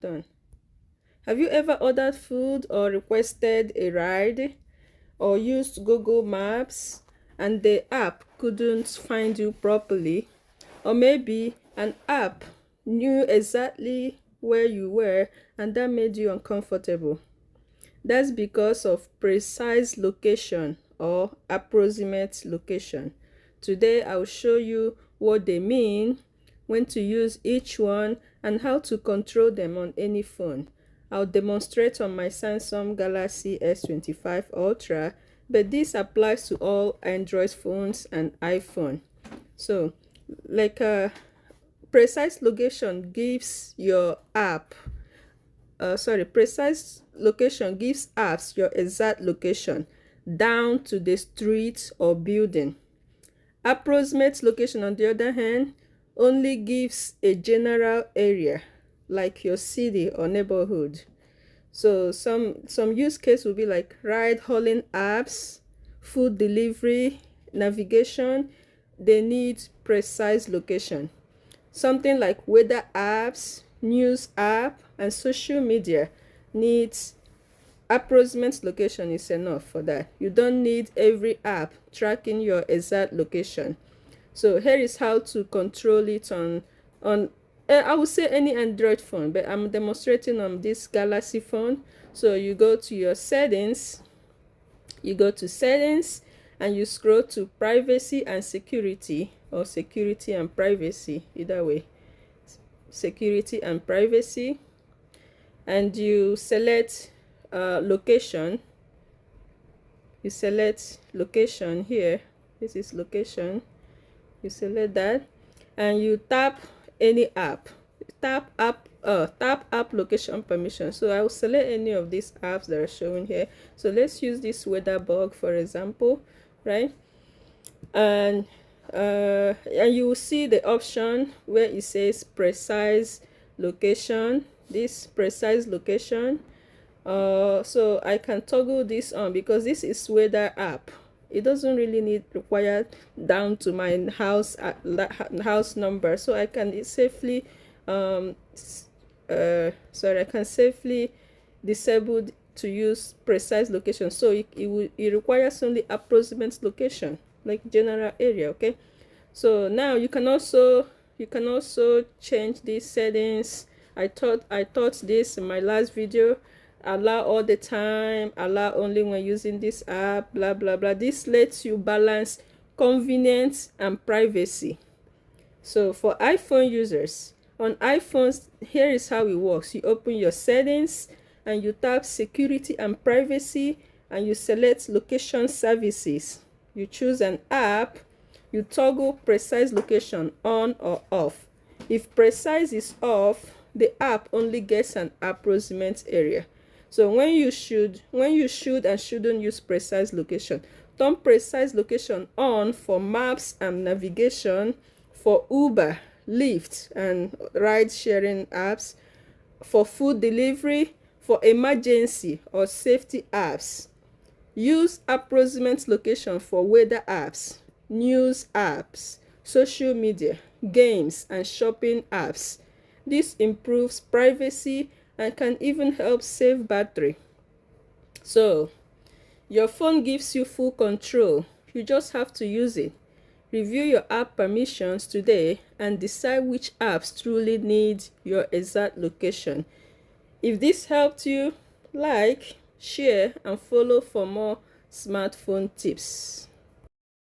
Done. Have you ever ordered food or requested a ride or used Google Maps and the app couldn't find you properly? Or maybe an app knew exactly where you were and that made you uncomfortable. That's because of precise location or approximate location. Today I'll show you what they mean, when to use each one, and how to control them on any phone. I'll demonstrate on my Samsung Galaxy S25 Ultra, but this applies to all Android phones and iPhone. So, like precise location gives your app precise location gives apps your exact location down to the street or building. Approximate location, on the other hand, only gives a general area like your city or neighborhood. So some use case will be like ride hauling apps, food delivery, navigation. They need precise location. Something like weather apps, news app, and social media needs approximate location is enough for that. You don't need every app tracking your exact location. So here is how to control it on I would say any Android phone, but I'm demonstrating on this Galaxy phone. So you go to your settings, and you scroll to privacy and security, or security and privacy, either way, security and privacy, and you select location. You select location here. This is location. You select that and you tap any app. Tap app location permission. So I will select any of these apps that are showing here. So let's use this weather bug for example, right? And you will see the option where it says precise location. This precise location. So I can toggle this on because this is weather app. It doesn't really require down to my house number, so I can safely I can safely disable to use precise location. So it requires only approximate location, like general area. Okay, so now you can also change these settings. I taught this in my last video. Allow all the time, allow only when using this app, blah blah blah. This lets you balance convenience and privacy. So for iPhone users, on iPhones, here is how it works. You open your settings and you tap security and privacy and you select location services. You choose an app, you toggle precise location on or off. If precise is off, the app only gets an approximate area. So when you should and shouldn't use precise location. Turn precise location on for maps and navigation, for Uber, Lyft, and ride-sharing apps, for food delivery, for emergency or safety apps. Use approximate location for weather apps, news apps, social media, games, and shopping apps. This improves privacy and can even help save battery. So your phone gives you full control. You just have to use it. Review your app permissions today and decide which apps truly need your exact location. If this helped you, like, share, and follow for more smartphone tips.